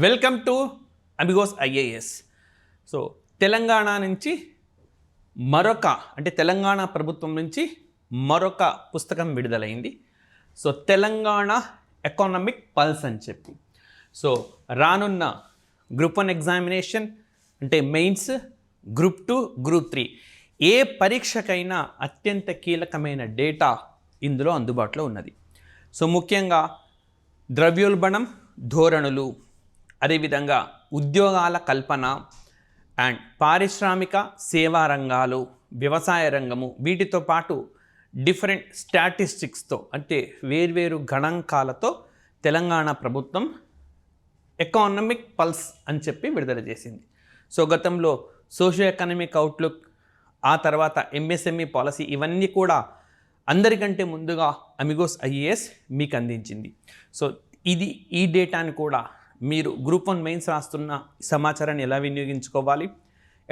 Welcome to Amigos IAS. So Telangana నుంచి తెలంగాణ ప్రభుత్వం నుంచి మరొక పుస్తకం విడుదలైంది. సో తెలంగాణ ఎకనామిక్ పల్స్ అని చెప్పి. సో రానున్న గ్రూప్ 1 ఎగ్జామినేషన్ అంటే మెయిన్స్, గ్రూప్ 2, గ్రూప్ 3 ఏ పరీక్షకైనా అత్యంత కీలకమైన డేటా ఇందులో అందుబాటులో ఉన్నది. సో ముఖ్యంగా ద్రవ్యోల్బణం ధోరణులు, అదేవిధంగా ఉద్యోగాల కల్పన అండ్ పారిశ్రామిక సేవా రంగాలు, వ్యవసాయ రంగము, వీటితో పాటు డిఫరెంట్ స్టాటిస్టిక్స్తో అంటే వేర్వేరు గణాంకాలతో తెలంగాణ ప్రభుత్వం ఎకనామిక్ పల్స్ అని చెప్పి విడుదల చేసింది. సో గతంలో సోషియో ఎకనామిక్ అవుట్లుక్, ఆ తర్వాత MSME పాలసీ, ఇవన్నీ కూడా అందరికంటే ముందుగా అమిగోస్ IAS మీకు అందించింది. సో ఈ డేటాని కూడా మీరు గ్రూప్ 1 మెయిన్స్ రాస్తున్న సమాచారాన్ని ఎలా వినియోగించుకోవాలి,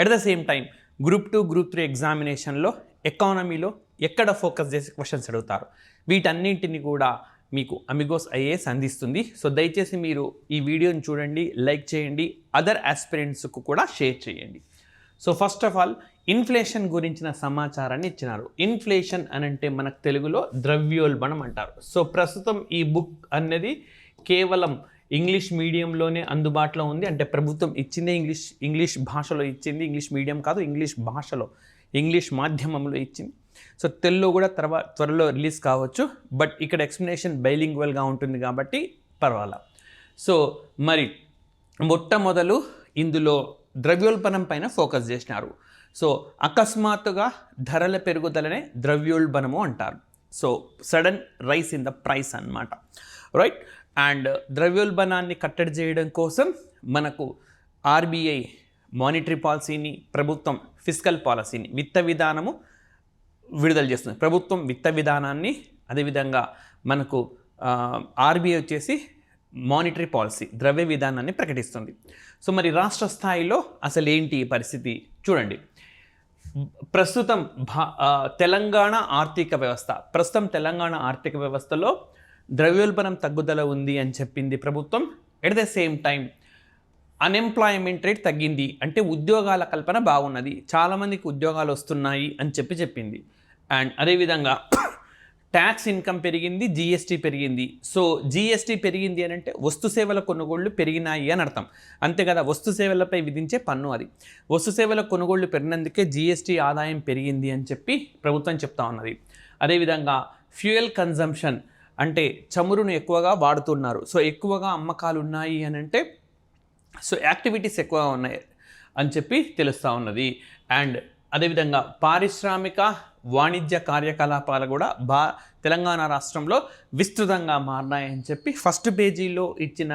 at the same time group 2, group 3 ఎగ్జామినేషన్లో ఎకానమీలో ఎక్కడ ఫోకస్ చేసి క్వశ్చన్స్ అడుగుతారు, వీటన్నింటిని కూడా మీకు అమిగోస్ IAS అందిస్తుంది. సో దయచేసి మీరు ఈ వీడియోని చూడండి, లైక్ చేయండి, అదర్ ఆస్పిరెంట్స్కు కూడా షేర్ చేయండి. So first of all inflation గురించిన సమాచారాన్ని ఇచ్చినారు. ఇన్ఫ్లేషన్ అని అంటే మనకు తెలుగులో ద్రవ్యోల్బణం అంటారు. సో ప్రస్తుతం ఈ బుక్ అనేది కేవలం ఇంగ్లీష్ మీడియంలోనే అందుబాటులో ఉంది. అంటే ప్రభుత్వం ఇచ్చిందే ఇంగ్లీష్ భాషలో ఇచ్చింది, ఇంగ్లీష్ మీడియం కాదు, ఇంగ్లీష్ భాషలో, ఇంగ్లీష్ మాధ్యమంలో ఇచ్చింది. సో తెలుగులో కూడా త్వరలో రిలీజ్ కావచ్చు, బట్ ఇక్కడ ఎక్స్ప్లెనేషన్ బైలింగ్వల్గా ఉంటుంది కాబట్టి పర్వాలా. సో మరి మొట్టమొదలు ఇందులో ద్రవ్యోల్బణం పైన ఫోకస్ చేసినారు. సో అకస్మాత్తుగా ధరల పెరుగుదలనే ద్రవ్యోల్బణము అంటారు. So sudden rice in the price అన్నమాట, రైట్. అండ్ ద్రవ్యోల్బణాన్ని కట్టడి చేయడం కోసం మనకు RBI మానిటరీ పాలసీని, ప్రభుత్వం ఫిస్కల్ పాలసీని, విత్త విధానము విడుదల చేస్తుంది. ప్రభుత్వం విత్త విధానాన్ని, అదేవిధంగా మనకు RBI వచ్చేసి మానిటరీ పాలసీ, ద్రవ్య విధానాన్ని ప్రకటిస్తుంది. సో మరి రాష్ట్ర స్థాయిలో అసలు ఏంటి పరిస్థితి చూడండి. ప్రస్తుతం తెలంగాణ ఆర్థిక వ్యవస్థలో ద్రవ్యోల్బణం తగ్గుదల ఉంది అని చెప్పింది ప్రభుత్వం. At the same time unemployment rate తగ్గింది, అంటే ఉద్యోగాల కల్పన బాగున్నది, చాలామందికి ఉద్యోగాలు వస్తున్నాయి అని చెప్పింది. అండ్ అదేవిధంగా ట్యాక్స్ ఇన్కమ్ పెరిగింది, GST పెరిగింది. సో GST పెరిగింది అని అంటే వస్తు సేవల కొనుగోళ్లు పెరిగినాయి అని అర్థం, అంతే కదా. వస్తు సేవలపై విధించే పన్ను అది. వస్తు సేవల కొనుగోళ్లు పెరిగినందుకే GST ఆదాయం పెరిగింది అని చెప్పి ప్రభుత్వం చెప్తా ఉన్నది. అదేవిధంగా ఫ్యూయల్ కన్జంప్షన్ అంటే చమురును ఎక్కువగా వాడుతున్నారు. సో ఎక్కువగా అమ్మకాలు ఉన్నాయి అని అంటే సో యాక్టివిటీస్ ఎక్కువగా ఉన్నాయి అని చెప్పి తెలుస్తూ ఉన్నది. అండ్ అదేవిధంగా పారిశ్రామిక వాణిజ్య కార్యకలాపాలు కూడా తెలంగాణ రాష్ట్రంలో విస్తృతంగా మారినాయని చెప్పి ఫస్ట్ పేజీలో ఇచ్చిన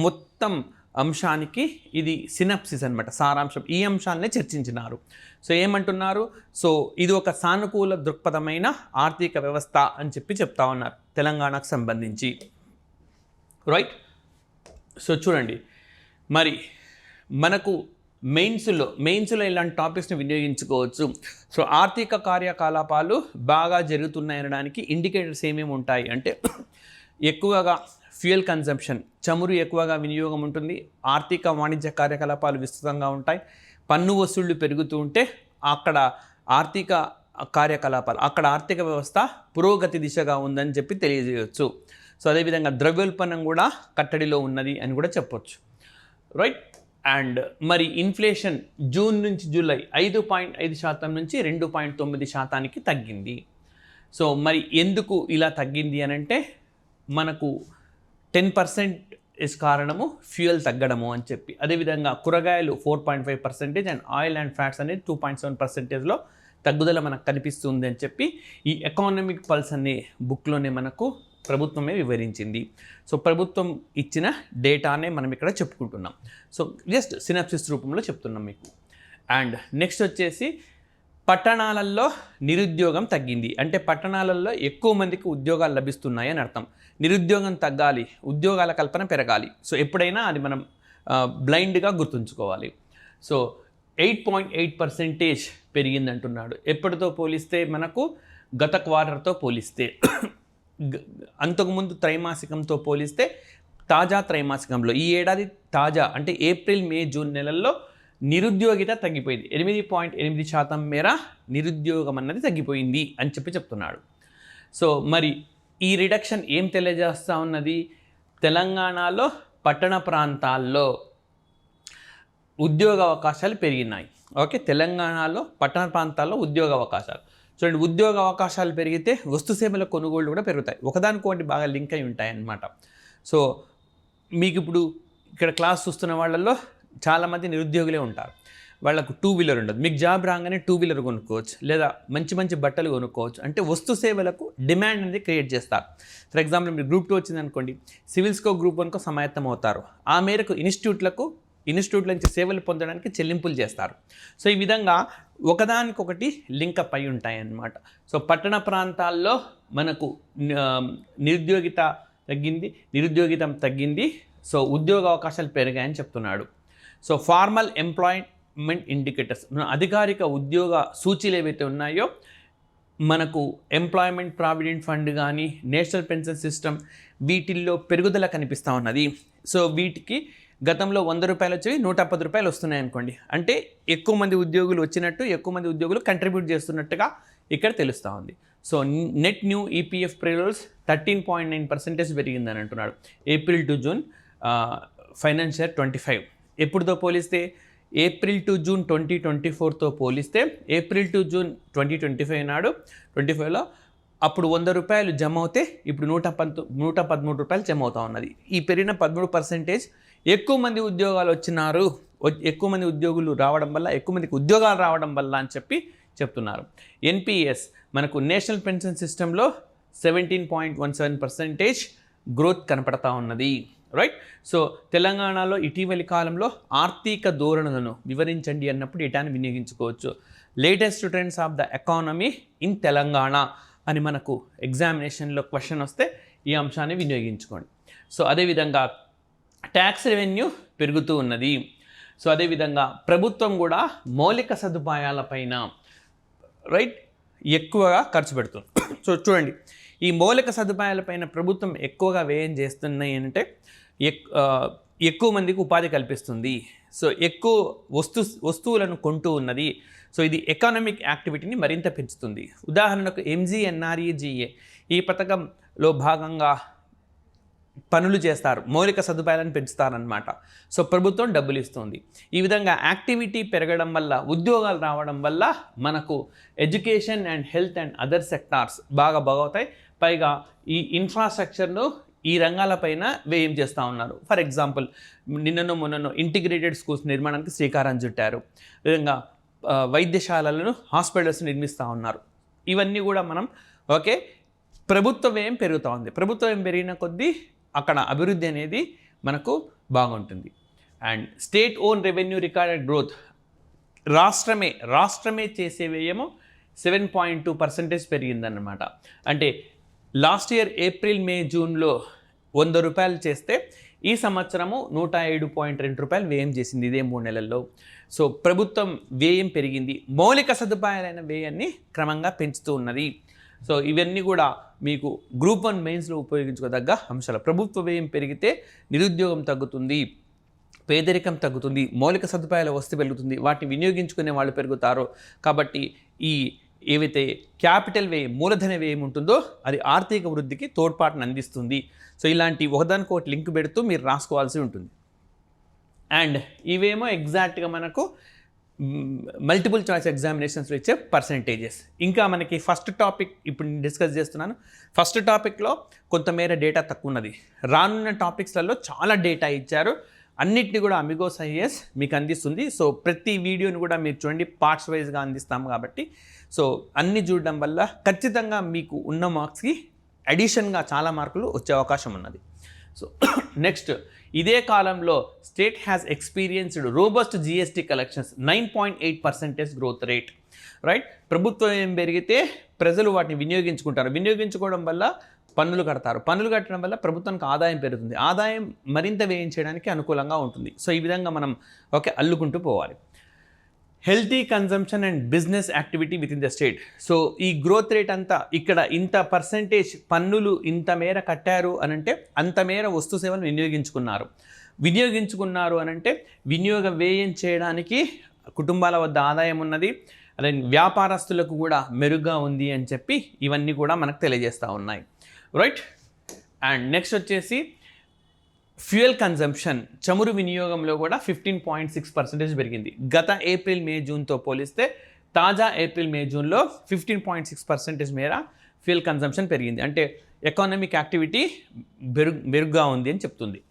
మొత్తం అంశానికి ఇది సినప్సిస్ అనమాట, సారాంశం. ఈ అంశాలనే చర్చించినారు. సో ఏమంటున్నారు, సో ఇది ఒక సానుకూల దృక్పథమైన ఆర్థిక వ్యవస్థ అని చెప్పి చెప్తా ఉన్నారు తెలంగాణకు సంబంధించి, రైట్. సో చూడండి, మరి మనకు మెయిన్స్లో ఇలాంటి టాపిక్స్ని వినియోగించుకోవచ్చు. సో ఆర్థిక కార్యకలాపాలు బాగా జరుగుతున్నాయనడానికి ఇండికేటర్స్ ఏమేమి ఉంటాయి అంటే ఎక్కువగా ఫ్యూయల్ కన్జంప్షన్, చమురు ఎక్కువగా వినియోగం ఉంటుంది, ఆర్థిక వాణిజ్య కార్యకలాపాలు విస్తృతంగా ఉంటాయి, పన్ను వసూళ్లు పెరుగుతూ ఉంటే అక్కడ ఆర్థిక వ్యవస్థ పురోగతి దిశగా ఉందని చెప్పి తెలియజేయవచ్చు. సో అదేవిధంగా ద్రవ్యోల్బణం కూడా కట్టడిలో ఉన్నది అని కూడా చెప్పొచ్చు, రైట్. అండ్ మరి ఇన్ఫ్లేషన్ జూన్ నుంచి జూలై 5.5% నుంచి 2.9% తగ్గింది. సో మరి ఎందుకు ఇలా తగ్గింది అని అంటే మనకు 10% కారణము ఫ్యూయల్ తగ్గడము అని చెప్పి, అదేవిధంగా కూరగాయలు 4.5% అండ్ ఆయిల్ అండ్ ఫ్యాట్స్ అనేది 2.7%లో తగ్గుదల మనకు కనిపిస్తుంది అని చెప్పి ఈ ఎకనామిక్ పల్స్ అనే బుక్లోనే మనకు ప్రభుత్వమే వివరించింది. సో ప్రభుత్వం ఇచ్చిన డేటానే మనం ఇక్కడ చెప్పుకుంటున్నాం. సో జస్ట్ సినాప్సిస్ రూపంలో చెప్తున్నాం మీకు. అండ్ నెక్స్ట్ వచ్చేసి పట్టణాలలో నిరుద్యోగం తగ్గింది, అంటే పట్టణాలలో ఎక్కువ మందికి ఉద్యోగాలు లభిస్తున్నాయి అని అర్థం. నిరుద్యోగం తగ్గాలి, ఉద్యోగాల కల్పన పెరగాలి. సో ఎప్పుడైనా అది మనం బ్లైండ్గా గుర్తుంచుకోవాలి. సో 8.8% పెరిగిందంటున్నాడు. ఎప్పటితో పోలిస్తే మనకు గత క్వార్టర్తో పోలిస్తే, అంతకుముందు త్రైమాసికంతో పోలిస్తే తాజా త్రైమాసికంలో ఈ ఏడాది తాజా అంటే ఏప్రిల్ మే జూన్ నెలల్లో నిరుద్యోగిత తగ్గిపోయింది. 8.8% మేర నిరుద్యోగం అన్నది తగ్గిపోయింది అని చెప్తున్నాడు. సో మరి ఈ రిడక్షన్ ఏం తెలియజేస్తూ ఉన్నది? తెలంగాణలో పట్టణ ప్రాంతాల్లో ఉద్యోగ అవకాశాలు పెరిగినాయి. ఓకే, తెలంగాణలో పట్టణ ప్రాంతాల్లో ఉద్యోగ అవకాశాలు చూడండి. ఉద్యోగ అవకాశాలు పెరిగితే వస్తు సేవల కొనుగోళ్లు కూడా పెరుగుతాయి. ఒకదానికొకటి బాగా లింక్ అయి ఉంటాయి అన్నమాట. సో మీకు ఇప్పుడు ఇక్కడ క్లాస్ చూస్తున్న వాళ్ళల్లో చాలామంది నిరుద్యోగులే ఉంటారు. వాళ్ళకు 2 వీలర్ ఉండదు. మీకు జాబ్ రాగానే 2 వీలర్ కొనుక్కోవచ్చు, లేదా మంచి మంచి బట్టలు కొనుక్కోవచ్చు. అంటే వస్తు సేవలకు డిమాండ్ అనేది క్రియేట్ చేస్తారు. ఫర్ ఎగ్జాంపుల్ మీరు గ్రూప్ 2 వచ్చిందనుకోండి, సివిల్స్కో గ్రూప్ 1కో సమాయత్తం అవుతారు. ఆ మేరకు ఇన్స్టిట్యూట్ల నుంచి సేవలు పొందడానికి చెల్లింపులు చేస్తారు. సో ఈ విధంగా ఒకదానికొకటి లింకప్ అయి ఉంటాయి అన్నమాట. సో పట్టణ ప్రాంతాల్లో మనకు నిరుద్యోగితం తగ్గింది. సో ఉద్యోగ అవకాశాలు పెరిగాయని చెప్తున్నాడు. సో ఫార్మల్ ఎంప్లాయ్మెంట్ ఇండికేటర్స్, అధికారిక ఉద్యోగ సూచీలు ఏవైతే ఉన్నాయో మనకు ఎంప్లాయ్మెంట్ ప్రావిడెంట్ ఫండ్ కానీ నేషనల్ పెన్షన్ సిస్టమ్ వీటిల్లో పెరుగుదల కనిపిస్తూ ఉన్నది. సో వీటికి గతంలో 100 రూపాయలు వచ్చి 110 రూపాయలు వస్తున్నాయి అనుకోండి. అంటే ఎక్కువ మంది ఉద్యోగులు వచ్చినట్టు, ఎక్కువ మంది ఉద్యోగులు కంట్రిబ్యూట్ చేస్తున్నట్టుగా ఇక్కడ తెలుస్తూ ఉంది. So net new EPF payrolls 13.9% పెరిగిందని అంటున్నాడు ఏప్రిల్ టు జూన్ ఫైనాన్షియల్ 25. ఎప్పుడుతో పోలిస్తే ఏప్రిల్ టు జూన్ 2024తో పోలిస్తే ఏప్రిల్ టు జూన్ 2025 నాడు 25లో అప్పుడు 100 రూపాయలు జమ అవుతే ఇప్పుడు 113 రూపాయలు జమ అవుతా ఉన్నది. ఈ పెరిగిన 13% ఎక్కువ మంది ఉద్యోగాలు వచ్చినారు, ఎక్కువ మంది ఉద్యోగులు రావడం వల్ల, ఎక్కువ మందికి ఉద్యోగాలు రావడం వల్ల అని చెప్తున్నారు. ఎన్పిఎస్ మనకు నేషనల్ పెన్షన్ సిస్టంలో 17.17% గ్రోత్ కనపడతా ఉన్నది. రైట్. సో తెలంగాణలో ఇటీవలి కాలంలో ఆర్థిక ధోరణులను వివరించండి అన్నప్పుడు డేటాను వినియోగించుకోవచ్చు. Latest trends of the economy in Telangana అని మనకు ఎగ్జామినేషన్లో క్వశ్చన్ వస్తే ఈ అంశాన్ని వినియోగించుకోండి. సో అదేవిధంగా ట్యాక్స్ రెవెన్యూ పెరుగుతూ ఉన్నది. సో అదేవిధంగా ప్రభుత్వం కూడా మౌలిక సదుపాయాలపైన రైట్ ఎక్కువగా ఖర్చు పెడుతుంది. సో చూడండి, ఈ మౌలిక సదుపాయాలపైన ప్రభుత్వం ఎక్కువగా వ్యయం చేస్తున్నాయి అంటే ఎక్కువ మందికి ఉపాధి కల్పిస్తుంది. సో ఎక్కువ వస్తువులను కొంటూ ఉన్నది. సో ఇది ఎకానమిక్ యాక్టివిటీని మరింత పెంచుతుంది. ఉదాహరణకు MGNREGA ఈ పథకంలో భాగంగా పనులు చేస్తారు, మౌలిక సదుపాయాలను పెంచుతారనమాట. సో ప్రభుత్వం డబ్బులు ఇస్తుంది. ఈ విధంగా యాక్టివిటీ పెరగడం వల్ల, ఉద్యోగాలు రావడం వల్ల మనకు education and health and other sectors బాగుతాయి. పైగా ఈ ఇన్ఫ్రాస్ట్రక్చర్ను ఈ రంగాలపైన వ్యయం చేస్తూ ఉన్నారు. ఫర్ ఎగ్జాంపుల్ మొన్ననో ఇంటిగ్రేటెడ్ స్కూల్స్ నిర్మాణానికి శ్రీకారం చుట్టారు. విధంగా వైద్యశాలలను, హాస్పిటల్స్ నిర్మిస్తూ ఉన్నారు. ఇవన్నీ కూడా మనం ఓకే, ప్రభుత్వ వ్యయం పెరుగుతూ ఉంది. ప్రభుత్వ వ్యయం పెరిగిన కొద్దీ అక్కడ అభివృద్ధి అనేది మనకు బాగుంటుంది. And state own revenue recorded growth, రాష్ట్రమే చేసే వ్యయము 7.2% పెరిగిందన్నమాట. అంటే లాస్ట్ ఇయర్ ఏప్రిల్ మే జూన్లో 100 రూపాయలు చేస్తే ఈ సంవత్సరము 107.2 రూపాయలు వ్యయం చేసింది ఇదే 3 నెలల్లో. సో ప్రభుత్వం వ్యయం పెరిగింది, మౌలిక సదుపాయాలైన వ్యయాన్ని క్రమంగా పెంచుతూ ఉన్నది. సో ఇవన్నీ కూడా మీకు గ్రూప్ 1 మెయిన్స్లో ఉపయోగించుకోదగ్గ అంశాలు. ప్రభుత్వ వ్యయం పెరిగితే నిరుద్యోగం తగ్గుతుంది, పేదరికం తగ్గుతుంది, మౌలిక సదుపాయాల వస్తు పెరుగుతుంది, వాటిని వినియోగించుకునే వాళ్ళు పెరుగుతారు. కాబట్టి ఈ ఏవైతే క్యాపిటల్ వ్యయం, మూలధన వ్యయం ఉంటుందో అది ఆర్థిక వృద్ధికి తోడ్పాటును అందిస్తుంది. సో ఇలాంటి ఒకదానికొకటి లింక్ పెడుతూ మీరు రాసుకోవాల్సి ఉంటుంది. అండ్ ఇవేమో ఎగ్జాక్ట్గా మనకు మల్టిపుల్ చాయిస్ ఎగ్జామినేషన్స్లో ఇచ్చే పర్సంటేజెస్. ఇంకా మనకి ఫస్ట్ టాపిక్ ఇప్పుడు నేను డిస్కస్ చేస్తున్నాను. ఫస్ట్ టాపిక్లో కొంతమేర డేటా తక్కువ ఉన్నది. రానున్న టాపిక్స్లలో చాలా డేటా ఇచ్చారు. అన్నిటిని కూడా అమిగోస్ IAS మీకు అందిస్తుంది. సో ప్రతి వీడియోని కూడా మీరు చూడండి, పార్ట్స్ వైజ్గా అందిస్తాము కాబట్టి. సో అన్ని చూడడం వల్ల ఖచ్చితంగా మీకు ఉన్న మార్క్స్కి అడిషన్గా చాలా మార్కులు వచ్చే అవకాశం ఉన్నది. సో నెక్స్ట్, ఇదే కాలంలో state has experienced robust GST collections 9.8% growth rate. Right. ప్రభుత్వం ఏం పెరిగితే ప్రజలు వాటిని వినియోగించుకుంటారు. వినియోగించుకోవడం వల్ల పన్నులు కడతారు. పన్నులు కట్టడం వల్ల ప్రభుత్వానికి ఆదాయం పెరుగుతుంది. ఆదాయం మరింత వ్యయం చేయడానికి అనుకూలంగా ఉంటుంది. సో ఈ విధంగా మనం అల్లుకుంటూ పోవాలి. Healthy consumption and business activity with in the state. So ఈ గ్రోత్ రేట్ అంతా ఇక్కడ ఇంత పర్సంటేజ్ పన్నులు ఇంత మేర కట్టారు అనంటే అంత మేర వస్తు సేవలు వినియోగించుకున్నారు అనంటే వినియోగ వ్యయం చేయడానికి కుటుంబాల వద్ద ఆదాయం ఉన్నది, అదే వ్యాపారస్తులకు కూడా మెరుగ్గా ఉంది అని చెప్పి ఇవన్నీ కూడా మనకు తెలియజేస్తూ ఉన్నాయి. రైట్. అండ్ నెక్స్ట్ వచ్చేసి ఫ్యూయల్ కన్జంప్షన్, చమురు వినియోగంలో కూడా 15.6% పెరిగింది. గత ఏప్రిల్ మే జూన్తో పోలిస్తే తాజా ఏప్రిల్ మే జూన్లో 15.6% మేర ఫ్యూయల్ కన్జంప్షన్ పెరిగింది. అంటే ఎకానమిక్ యాక్టివిటీ మెరుగ్గా ఉంది అని చెప్తుంది.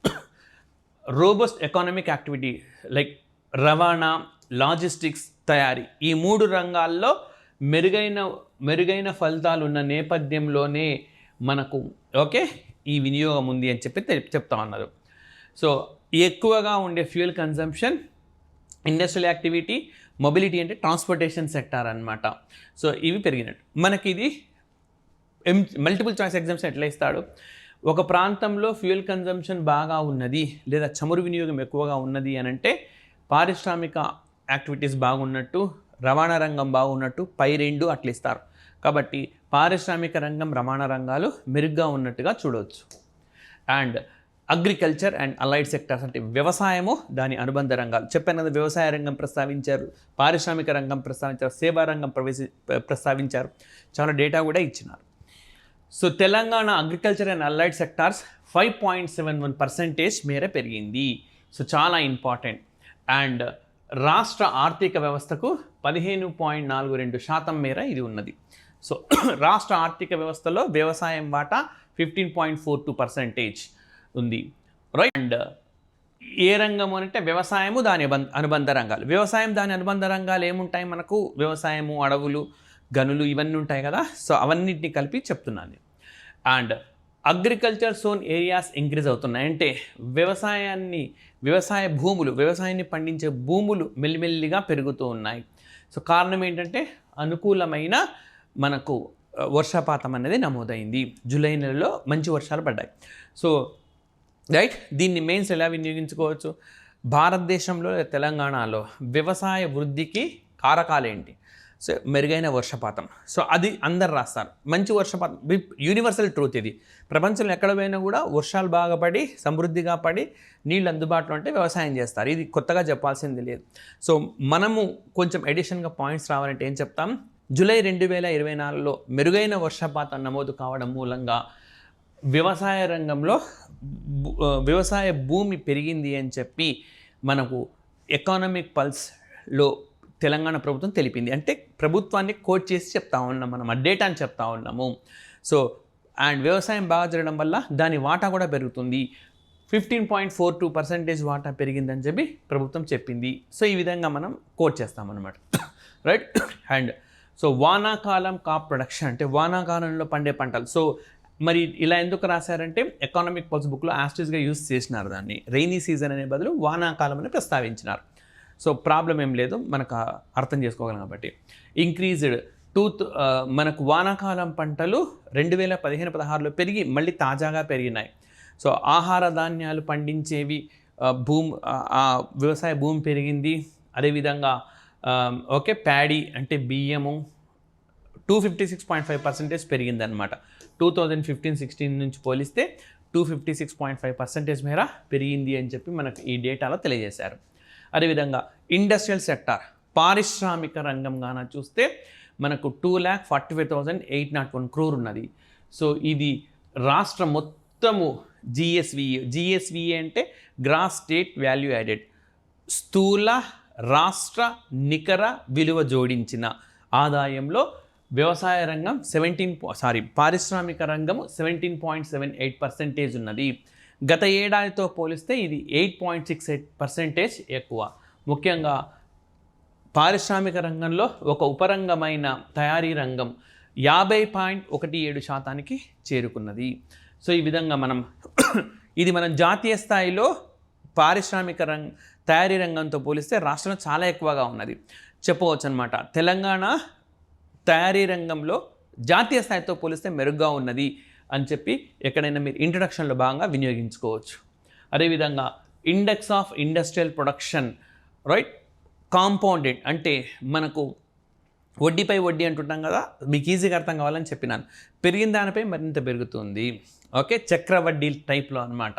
రోబస్ట్ ఎకానమిక్ యాక్టివిటీ లైక్ రవాణా, లాజిస్టిక్స్, తయారీ, ఈ 3 రంగాల్లో మెరుగైన ఫలితాలు ఉన్న నేపథ్యంలోనే మనకు ఈ వినియోగం ఉంది అని చెప్పి చెప్తా ఉన్నారు. సో ఎక్కువగా ఉండే fuel consumption, industrial activity, mobility అంటే ట్రాన్స్పోర్టేషన్ సెక్టార్ అన్నమాట. సో ఇవి పెరిగినట్టు. మనకి ఇది మల్టిపుల్ చాయిస్ ఎగ్జామ్స్ ఎట్లా ఇస్తాడు, ఒక ప్రాంతంలో ఫ్యూయల్ కన్జంప్షన్ బాగా ఉన్నది లేదా చమురు వినియోగం ఎక్కువగా ఉన్నది అని అంటే పారిశ్రామిక యాక్టివిటీస్ బాగున్నట్టు, రవాణా రంగం బాగున్నట్టు, పై 2 అట్లా ఇస్తారు. కాబట్టి పారిశ్రామిక రంగం, రవాణా రంగాలు మెరుగ్గా ఉన్నట్టుగా చూడవచ్చు. And agriculture and allied sectors అంటే వ్యవసాయము, దాని అనుబంధ రంగాలు చెప్పాను కదా, వ్యవసాయ రంగం ప్రస్తావించారు, పారిశ్రామిక రంగం ప్రస్తావించారు, సేవా రంగం ప్రస్తావించారు, చాలా డేటా కూడా ఇచ్చినారు. So Telangana agriculture and allied sectors 5.71% మేర పెరిగింది. సో చాలా ఇంపార్టెంట్. అండ్ రాష్ట్ర ఆర్థిక వ్యవస్థకు 15.42% మేర ఇది ఉన్నది. సో రాష్ట్ర ఆర్థిక వ్యవస్థలో వ్యవసాయం వాటా 15.42% ఉంది. రైట్. అండ్ ఏ రంగము అంటే వ్యవసాయము, దాని అనుబంధ రంగాలు. వ్యవసాయం, దాని అనుబంధ రంగాలు ఏముంటాయి మనకు, వ్యవసాయము, అడవులు, గనులు, ఇవన్నీ ఉంటాయి కదా. సో అవన్నిటిని కలిపి చెప్తున్నాను. And agriculture zone areas increase అవుతున్నాయి. అంటే వ్యవసాయాన్ని పండించే భూములు మెల్లిమెల్లిగా పెరుగుతూ ఉన్నాయి. సో కారణం ఏంటంటే అనుకూలమైన మనకు వర్షపాతం అనేది నమోదైంది. జూలై నెలలో మంచి వర్షాలు పడ్డాయి. So right. దీన్ని మెయిన్స్ ఎలా వినియోగించుకోవచ్చు, భారతదేశంలో తెలంగాణలో వ్యవసాయ వృద్ధికి కారకాలు ఏంటి, సో మెరుగైన వర్షపాతం. సో అది అందరు రాస్తారు. మంచి వర్షపాతం యూనివర్సల్ ట్రూత్ ఇది. ప్రపంచంలో ఎక్కడ పోయినా కూడా వర్షాలు బాగా పడి సమృద్ధిగా పడి నీళ్ళు అందుబాటులో ఉంటే వ్యవసాయం చేస్తారు. ఇది కొత్తగా చెప్పాల్సింది లేదు. సో మనము కొంచెం ఎడిషన్గా పాయింట్స్ రావాలంటే ఏం చెప్తాం, జూలై 2024లో మెరుగైన వర్షపాతం నమోదు కావడం మూలంగా వ్యవసాయ రంగంలో వ్యవసాయ భూమి పెరిగింది అని చెప్పి మనకు ఎకానమిక్ పల్స్లో తెలంగాణ ప్రభుత్వం తెలిపింది. అంటే ప్రభుత్వాన్ని కోట్ చేసి చెప్తా ఉన్నాం, మనం ఆ డేటాని చెప్తా ఉన్నాము. సో అండ్ వ్యవసాయం బాగా జరగడం వల్ల దాని వాటా కూడా పెరుగుతుంది. 15.42% వాటా పెరిగిందని చెప్పి ప్రభుత్వం చెప్పింది. సో ఈ విధంగా మనం కోట్ చేస్తామన్నమాట. రైట్. అండ్ సో వానాకాలం కాప్ ప్రొడక్షన్ అంటే వానాకాలంలో పండే పంటలు. సో మరి ఇలా ఎందుకు రాశారంటే ఎకానమిక్ పల్స్ బుక్లో యాస్టిస్గా యూజ్ చేసినారు దాన్ని. రెయినీ సీజన్ అనే బదులు వానాకాలం అని ప్రస్తావించినారు. సో ప్రాబ్లం ఏం లేదు, మనకు అర్థం చేసుకోగలం. కాబట్టి ఇంక్రీజ్డ్ మనకు వానాకాలం పంటలు 2015-16లో పెరిగి మళ్ళీ తాజాగా పెరిగినాయి. సో ఆహార ధాన్యాలు పండించేవి వ్యవసాయ భూమి పెరిగింది. అదేవిధంగా ప్యాడీ అంటే బియ్యము 256.5% పెరిగిందనమాట. 2015-16 నుంచి పోలిస్తే 256.5% మేర పెరిగింది అని చెప్పి మనకు ఈ డేటాలో తెలియజేశారు. అదేవిధంగా ఇండస్ట్రియల్ సెక్టార్, పారిశ్రామిక రంగంగాన చూస్తే మనకు 2,45,801 crore ఉన్నది. సో ఇది రాష్ట్ర మొత్తము జిఎస్విఏ అంటే గ్రాస్ స్టేట్ వాల్యూ యాడెడ్, స్థూల రాష్ట్ర నికర విలువ జోడించిన ఆదాయంలో వ్యవసాయ రంగం పారిశ్రామిక రంగము 17.78% ఉన్నది. గత ఏడాదితో పోలిస్తే ఇది 8.68% ఎక్కువ. ముఖ్యంగా పారిశ్రామిక రంగంలో ఒక ఉపరంగమైన తయారీ రంగం 50.17% చేరుకున్నది. సో ఈ విధంగా ఇది మనం జాతీయ స్థాయిలో పారిశ్రామిక తయారీ రంగంతో పోలిస్తే రాష్ట్రంలో చాలా ఎక్కువగా ఉన్నది చెప్పవచ్చు అనమాట. తెలంగాణ తయారీ రంగంలో జాతీయ స్థాయితో పోలిస్తే మెరుగ్గా ఉన్నది అని చెప్పి ఎక్కడైనా మీరు ఇంట్రడక్షన్లో భాగంగా వినియోగించుకోవచ్చు. అదేవిధంగా index of industrial production, right, compounded అంటే మనకు వడ్డీపై వడ్డీ అంటుంటాం కదా, మీకు ఈజీగా అర్థం కావాలని చెప్పినాను. పెరిగిన దానిపై మరింత పెరుగుతుంది. ఓకే, చక్రవడ్డీ టైప్లో అనమాట.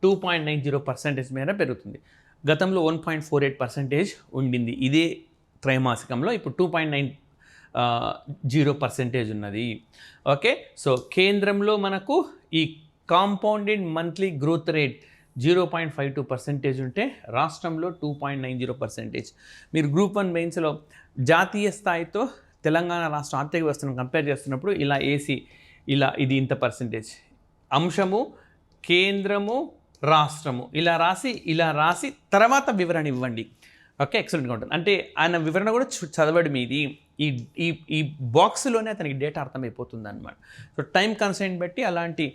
2.90% మేర పెరుగుతుంది. గతంలో 1.48% ఉండింది ఇదే త్రైమాసికంలో, ఇప్పుడు 2.90% ఉన్నది. ఓకే, సో కేంద్రంలో మనకు ఈ కాంపౌండెడ్ మంత్లీ గ్రోత్ రేట్ 0.52% ఉంటే రాష్ట్రంలో 2.90%. మీరు గ్రూప్ 1 మెయిన్స్లో జాతీయ స్థాయితో తెలంగాణ రాష్ట్ర ఆర్థిక వ్యవస్థను కంపేర్ చేస్తున్నప్పుడు ఇలా ఏసీ ఇది ఇంత పర్సెంటేజ్, అంశము కేంద్రము రాష్ట్రము ఇలా రాసి తర్వాత వివరణ ఇవ్వండి. ఓకే, ఎక్సలెంట్గా ఉంటుంది. అంటే ఆయన వివరణ కూడా చదవడం మీది ఈ ఈ ఈ బాక్స్లోనే అతనికి డేటా అర్థమైపోతుంది అనమాట. సో టైం కన్స్ట్రెయింట్ బట్టి అలాంటి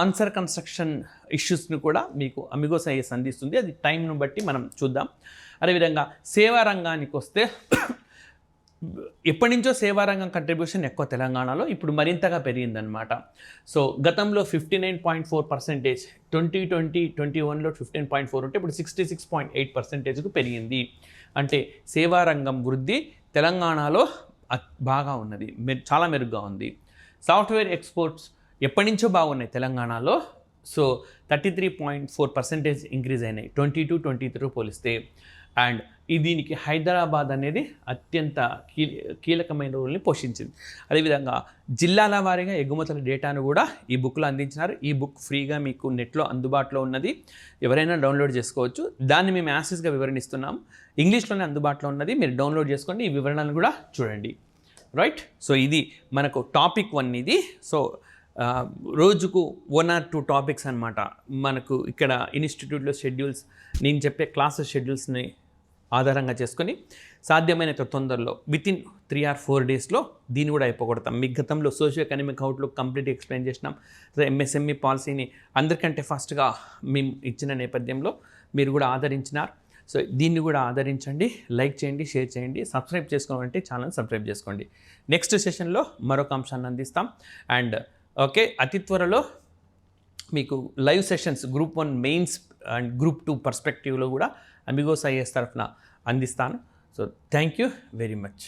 ఆన్సర్ కన్స్ట్రక్షన్ ఇష్యూస్ని కూడా మీకు అమిగోస్ ఐఏఎస్ అందిస్తుంది. అది టైంను బట్టి మనం చూద్దాం. అదేవిధంగా సేవా రంగానికి వస్తే ఎప్పటి నుంచో సేవారంగం కంట్రిబ్యూషన్ ఎక్కువ తెలంగాణలో, ఇప్పుడు మరింతగా పెరిగిందనమాట. సో గతంలో 59.4%, 2020-21లో 15.4 ఉంటే ఇప్పుడు 66.8%కు పెరిగింది. అంటే సేవారంగం వృద్ధి తెలంగాణలో బాగా ఉన్నది, చాలా మెరుగ్గా ఉంది. సాఫ్ట్వేర్ ఎక్స్పోర్ట్స్ ఎప్పటి నుంచో బాగున్నాయి తెలంగాణలో. సో 33.4% ఇంక్రీజ్ అయినాయి 22-23 పోలిస్తే. అండ్ దీనికి హైదరాబాద్ అనేది అత్యంత కీలకమైన రోల్ని పోషించింది. అదేవిధంగా జిల్లాల వారీగా ఎగుమతుల డేటాను కూడా ఈ బుక్లో అందించినారు. ఈ బుక్ ఫ్రీగా మీకు నెట్లో అందుబాటులో ఉన్నది, ఎవరైనా డౌన్లోడ్ చేసుకోవచ్చు. దాన్ని మేము యాసిస్గా వివరణిస్తున్నాం, ఇంగ్లీష్లోనే అందుబాటులో ఉన్నది, మీరు డౌన్లోడ్ చేసుకోండి, ఈ వివరణను కూడా చూడండి. రైట్, సో ఇది మనకు టాపిక్ 1 ఇది. సో రోజుకు 1 or 2 టాపిక్స్ అనమాట మనకు ఇక్కడ ఇన్స్టిట్యూట్లో షెడ్యూల్స్, నేను చెప్పే క్లాసెస్ షెడ్యూల్స్ని ఆధారంగా చేసుకొని సాధ్యమైనంత తొందరలో వితిన్ 3 or 4 డేస్లో దీన్ని కూడా అయిపోగొడతాం. మీ గతంలో socio economic outlook complete explain చేసినాం. ఎంఎస్ఎంఈ పాలసీని అందరికంటే ఫాస్ట్గా మేము ఇచ్చిన నేపథ్యంలో మీరు కూడా ఆదరించినారు. సో దీన్ని కూడా ఆదరించండి, లైక్ చేయండి, షేర్ చేయండి, సబ్స్క్రైబ్ చేసుకోవాలంటే ఛానల్ సబ్స్క్రైబ్ చేసుకోండి. నెక్స్ట్ సెషన్లో మరొక అంశాన్ని అందిస్తాం. అండ్ ఓకే, అతి త్వరలో మీకు live sessions group 1 mains and group 2 పర్స్పెక్టివ్లో కూడా అమిగోస్ ఐఏఎస్ తరఫున అందిస్తాను. So thank you very much.